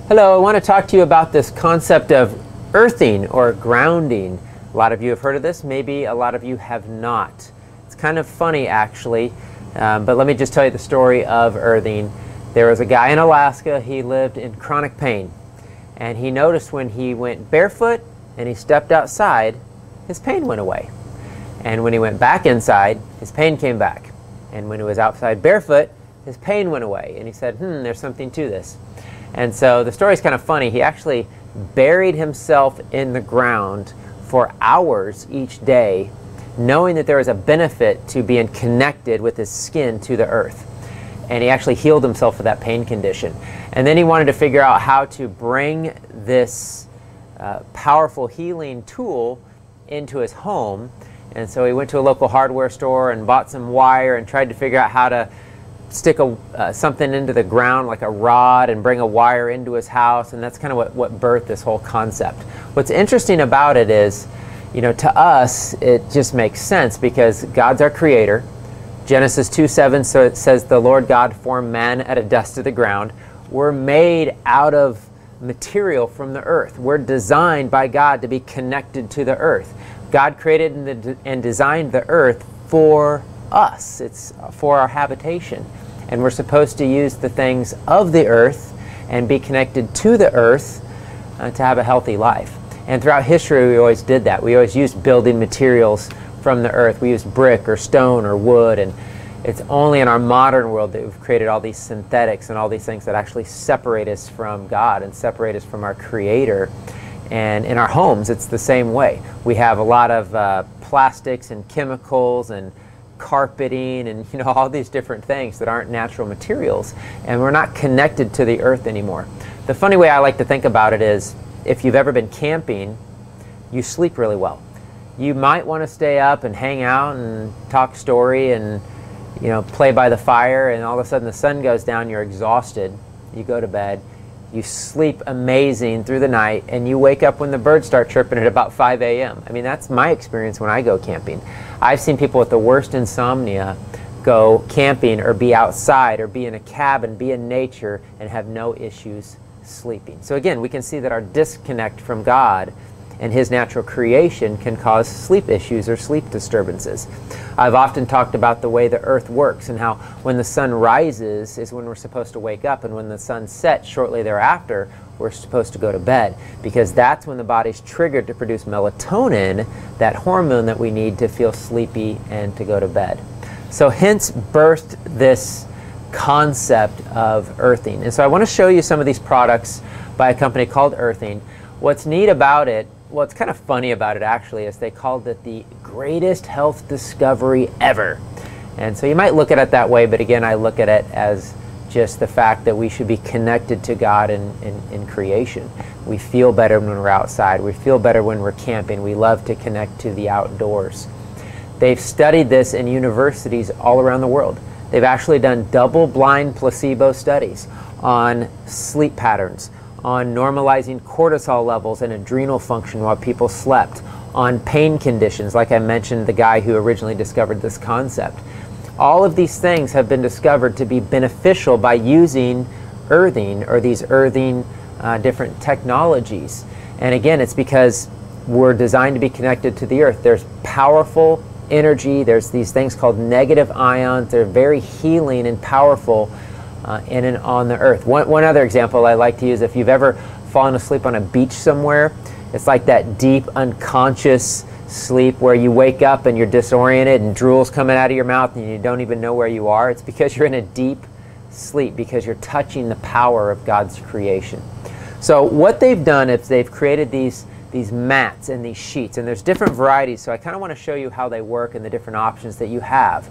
Hello, I want to talk to you about this concept of earthing or grounding. A lot of you have heard of this, maybe a lot of you have not. It's kind of funny actually, but let me just tell you the story of earthing. There was a guy in Alaska, he lived in chronic pain, and he noticed when he went barefoot and he stepped outside, his pain went away. And when he went back inside, his pain came back. And when he was outside barefoot, his pain went away. And he said, there's something to this. And so the story is kind of funny. He actually buried himself in the ground for hours each day, knowing that there was a benefit to being connected with his skin to the earth. And he actually healed himself of that pain condition. And then he wanted to figure out how to bring this powerful healing tool into his home. And so he went to a local hardware store and bought some wire and tried to figure out how to stick something into the ground like a rod and bring a wire into his house, and that's kind of what birthed this whole concept. What's interesting about it is, to us it just makes sense because God's our creator. Genesis 2:7 so it says the Lord God formed man out of dust of the ground. We're made out of material from the earth. We're designed by God to be connected to the earth. God created and designed the earth for us. It's for our habitation. And we're supposed to use the things of the earth and be connected to the earth to have a healthy life. And throughout history we always did that. We always used building materials from the earth. We used brick or stone or wood, and it's only in our modern world that we've created all these synthetics and all these things that actually separate us from God and separate us from our Creator. And in our homes it's the same way. We have a lot of plastics and chemicals and carpeting and all these different things that aren't natural materials, and we're not connected to the earth anymore. The funny way I like to think about it is, if you've ever been camping, you sleep really well. You might want to stay up and hang out and talk story and play by the fire, and all of a sudden the sun goes down, you're exhausted, you go to bed, you sleep amazing through the night, and you wake up when the birds start chirping at about 5 a.m. I mean, that's my experience when I go camping. I've seen people with the worst insomnia go camping or be outside or be in a cabin, be in nature, and have no issues sleeping. So again, we can see that our disconnect from God and His natural creation can cause sleep issues or sleep disturbances. I've often talked about the way the earth works and how when the sun rises is when we're supposed to wake up, and when the sun sets shortly thereafter, we're supposed to go to bed, because that's when the body's triggered to produce melatonin, that hormone that we need to feel sleepy and to go to bed. So hence birthed this concept of earthing. And so I want to show you some of these products by a company called Earthing. What's neat about it, what's kind of funny about it actually, is they called it the greatest health discovery ever. And so you might look at it that way, but again, I look at it as just the fact that we should be connected to God in creation. We feel better when we're outside. We feel better when we're camping. We love to connect to the outdoors. They've studied this in universities all around the world. They've actually done double-blind placebo studies on sleep patterns, on normalizing cortisol levels and adrenal function while people slept, on pain conditions, like I mentioned, the guy who originally discovered this concept. All of these things have been discovered to be beneficial by using earthing, or these earthing different technologies. And again, it's because we're designed to be connected to the earth. There's powerful energy, there's these things called negative ions, they're very healing and powerful in and on the earth. One other example I like to use, if you've ever fallen asleep on a beach somewhere, it's like that deep unconscious sleep where you wake up and you're disoriented and drool's coming out of your mouth and you don't even know where you are. It's because you're in a deep sleep, because you're touching the power of God's creation. So what they've done is they've created these mats and these sheets, and there's different varieties, so I kind of want to show you how they work and the different options that you have.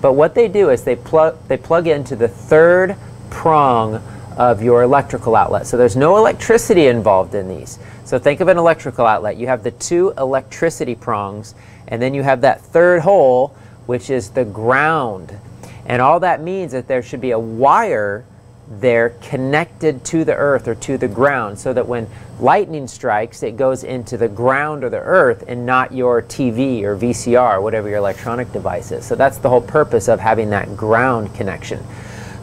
But what they do is they plug into the third prong of your electrical outlet. So there's no electricity involved in these. So think of an electrical outlet. You have the two electricity prongs, and then you have that third hole, which is the ground. And all that means that there should be a wire there connected to the earth or to the ground, so that when lightning strikes, it goes into the ground or the earth and not your TV or VCR, whatever your electronic device is. So that's the whole purpose of having that ground connection.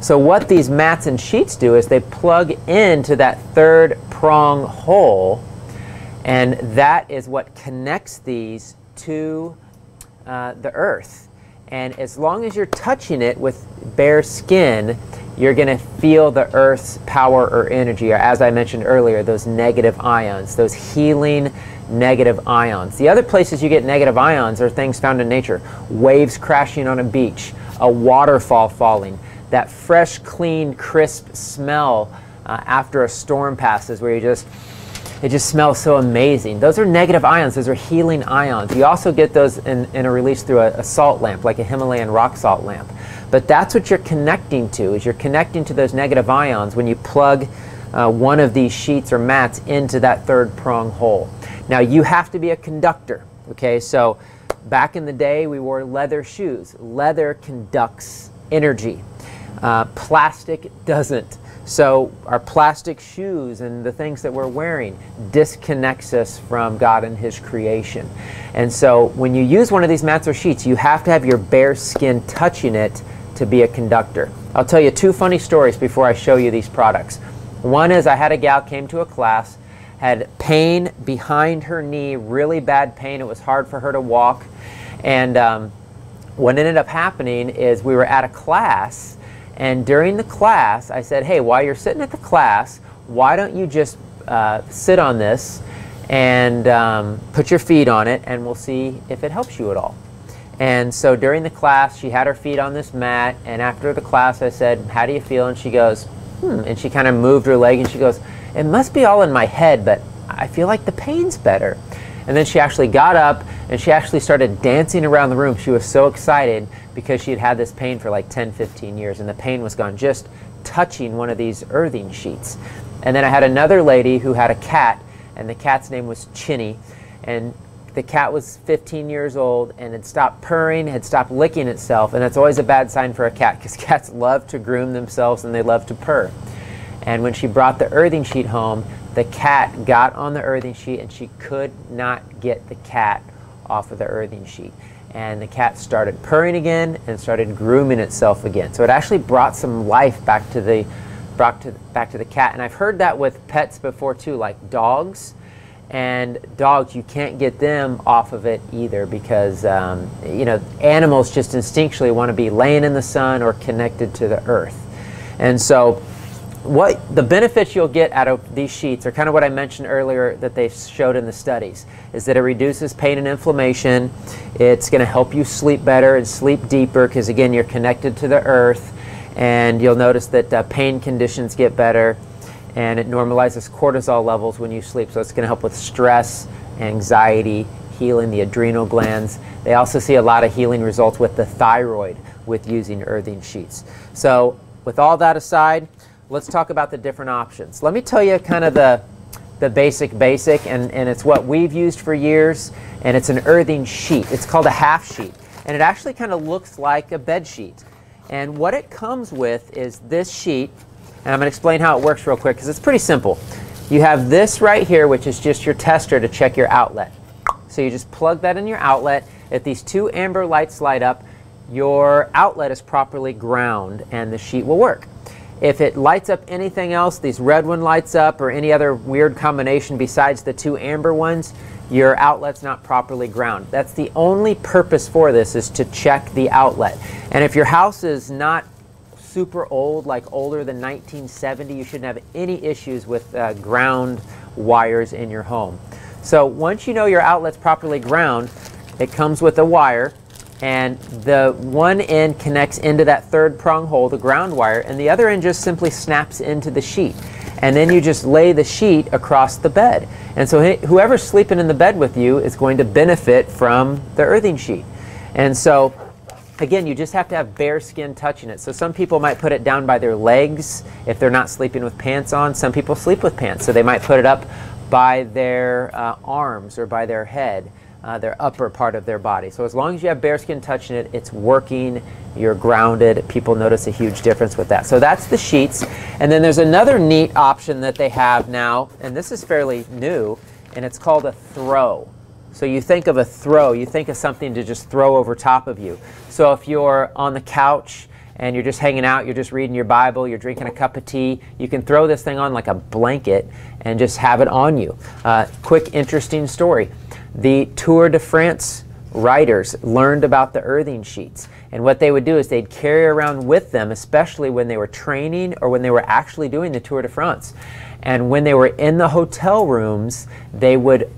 So what these mats and sheets do is they plug into that third prong hole, and that is what connects these to the earth. And as long as you're touching it with bare skin, you're going to feel the earth's power or energy, or as I mentioned earlier, those negative ions, those healing negative ions. The other places you get negative ions are things found in nature. Waves crashing on a beach, a waterfall falling, that fresh, clean, crisp smell after a storm passes where it just smells so amazing. Those are negative ions. Those are healing ions. You also get those in a release through a salt lamp, like a Himalayan rock salt lamp. But that's what you're connecting to, is you're connecting to those negative ions when you plug one of these sheets or mats into that third prong hole. Now, you have to be a conductor, okay? So back in the day, we wore leather shoes. Leather conducts energy. Plastic doesn't. So our plastic shoes and the things that we're wearing disconnects us from God and His creation. And so when you use one of these mats or sheets, you have to have your bare skin touching it to be a conductor. I'll tell you two funny stories before I show you these products. One is I had a gal came to a class, had pain behind her knee, really bad pain. It was hard for her to walk. And what ended up happening is we were at a class, and during the class, I said, hey, while you're sitting at the class, why don't you just sit on this and put your feet on it, and we'll see if it helps you at all. And so during the class, she had her feet on this mat, and after the class, I said, how do you feel? And she goes, and she kind of moved her leg, and she goes, it must be all in my head, but I feel like the pain's better. And then she actually got up, and she actually started dancing around the room. She was so excited because she had had this pain for like 10, 15 years, and the pain was gone just touching one of these earthing sheets. And then I had another lady who had a cat, and the cat's name was Chinny, and the cat was 15 years old and had stopped purring, had stopped licking itself, and that's always a bad sign for a cat because cats love to groom themselves and they love to purr. And when she brought the earthing sheet home, the cat got on the earthing sheet and she could not get the cat off of the earthing sheet. And the cat started purring again and started grooming itself again. So it actually brought some life back to the cat. And I've heard that with pets before too, like dogs. And dogs, you can't get them off of it either because you know, animals just instinctually want to be laying in the sun or connected to the earth. And so what the benefits you'll get out of these sheets are kind of what I mentioned earlier that they showed in the studies, is that it reduces pain and inflammation. It's going to help you sleep better and sleep deeper because, again, you're connected to the earth. And you'll notice that pain conditions get better, and it normalizes cortisol levels when you sleep. So it's going to help with stress, anxiety, healing the adrenal glands. They also see a lot of healing results with the thyroid with using earthing sheets. So with all that aside, let's talk about the different options. Let me tell you kind of the basic, and it's what we've used for years, and it's an earthing sheet. It's called a half sheet, and it actually kind of looks like a bed sheet. And what it comes with is this sheet, and I'm going to explain how it works real quick because it's pretty simple. You have this right here, which is just your tester to check your outlet. So you just plug that in your outlet. If these two amber lights light up, your outlet is properly ground and the sheet will work. If it lights up anything else, these red one lights up or any other weird combination besides the two amber ones, your outlet's not properly ground. That's the only purpose for this, is to check the outlet. And if your house is not super old, like older than 1970, you shouldn't have any issues with ground wires in your home. So once you know your outlet's properly ground, it comes with a wire, and the one end connects into that third prong hole, the ground wire, and the other end just simply snaps into the sheet. And then you just lay the sheet across the bed. And so whoever's sleeping in the bed with you is going to benefit from the earthing sheet. And so, again, you just have to have bare skin touching it. So some people might put it down by their legs if they're not sleeping with pants on. Some people sleep with pants, so they might put it up by their arms or by their head, their upper part of their body. So as long as you have bare skin touching it, it's working, you're grounded. People notice a huge difference with that. So that's the sheets. And then there's another neat option that they have now, and this is fairly new, and it's called a throw. So you think of a throw, you think of something to just throw over top of you. So if you're on the couch and you're just hanging out, you're just reading your Bible, you're drinking a cup of tea, you can throw this thing on like a blanket and just have it on you. Quick, interesting story. The Tour de France riders learned about the earthing sheets. And what they would do is they'd carry around with them, especially when they were training or when they were actually doing the Tour de France. And when they were in the hotel rooms, they would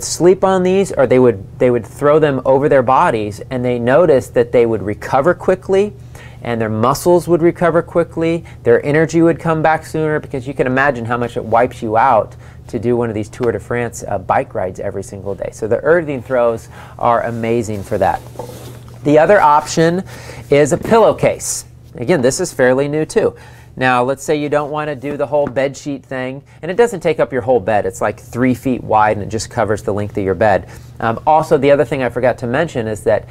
sleep on these, or they would throw them over their bodies, and they noticed that they would recover quickly, and their muscles would recover quickly, their energy would come back sooner, because you can imagine how much it wipes you out to do one of these Tour de France bike rides every single day. So the earthing throws are amazing for that. The other option is a pillowcase. Again, this is fairly new too. Now, let's say you don't want to do the whole bed sheet thing, and it doesn't take up your whole bed. It's like 3 feet wide, and it just covers the length of your bed. Also, the other thing I forgot to mention is that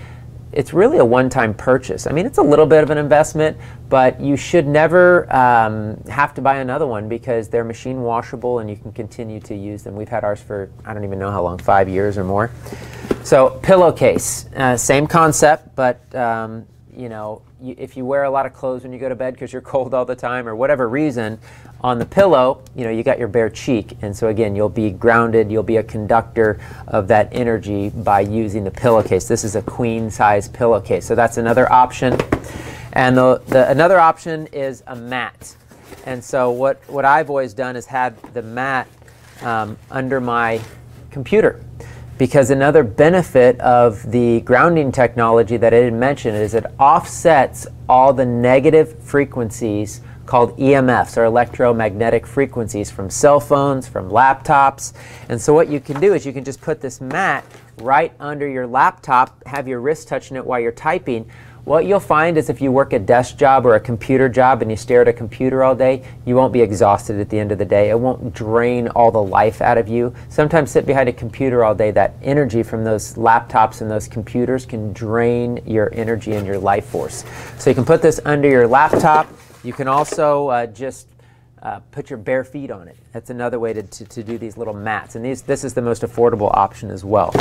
it's really a one-time purchase. I mean, it's a little bit of an investment, but you should never have to buy another one, because they're machine washable and you can continue to use them. We've had ours for, I don't even know how long, 5 years or more. So, pillowcase, same concept, but you know, if you wear a lot of clothes when you go to bed because you're cold all the time or whatever reason, on the pillow, you know, you got your bare cheek. And so again, you'll be grounded, you'll be a conductor of that energy by using the pillowcase. This is a queen size pillowcase. So that's another option. And another option is a mat. And so what I've always done is had the mat under my computer. Because another benefit of the grounding technology that I didn't mention is it offsets all the negative frequencies called EMFs, or electromagnetic frequencies, from cell phones, from laptops. And so what you can do is you can just put this mat right under your laptop, have your wrist touching it while you're typing. What you'll find is if you work a desk job or a computer job and you stare at a computer all day, you won't be exhausted at the end of the day. It won't drain all the life out of you. Sometimes sit behind a computer all day, that energy from those laptops and those computers can drain your energy and your life force. So you can put this under your laptop. You can also just put your bare feet on it. That's another way to do these little mats. And this is the most affordable option as well.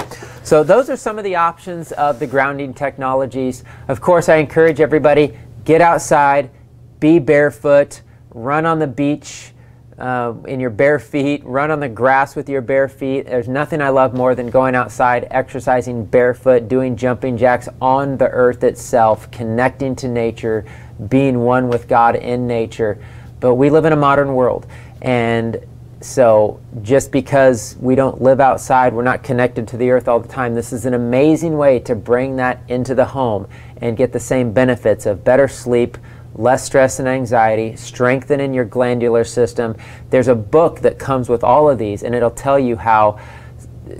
So those are some of the options of the grounding technologies. Of course, I encourage everybody, get outside, be barefoot, run on the beach in your bare feet, run on the grass with your bare feet. There's nothing I love more than going outside, exercising barefoot, doing jumping jacks on the earth itself, connecting to nature, being one with God in nature. But we live in a modern world, and so just because we don't live outside, we're not connected to the earth all the time, this is an amazing way to bring that into the home and get the same benefits of better sleep, less stress and anxiety, strengthening your glandular system. There's a book that comes with all of these, and it'll tell you how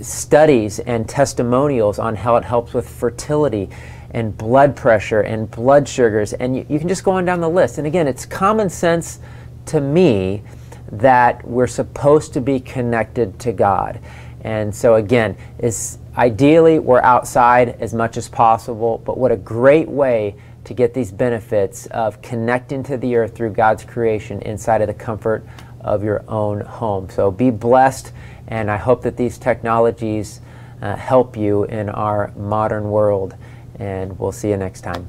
studies and testimonials on how it helps with fertility and blood pressure and blood sugars, and you can just go on down the list. And again, it's common sense to me that we're supposed to be connected to God. And so again, ideally we're outside as much as possible, but what a great way to get these benefits of connecting to the earth through God's creation inside of the comfort of your own home. So be blessed, and I hope that these technologies help you in our modern world. And we'll see you next time.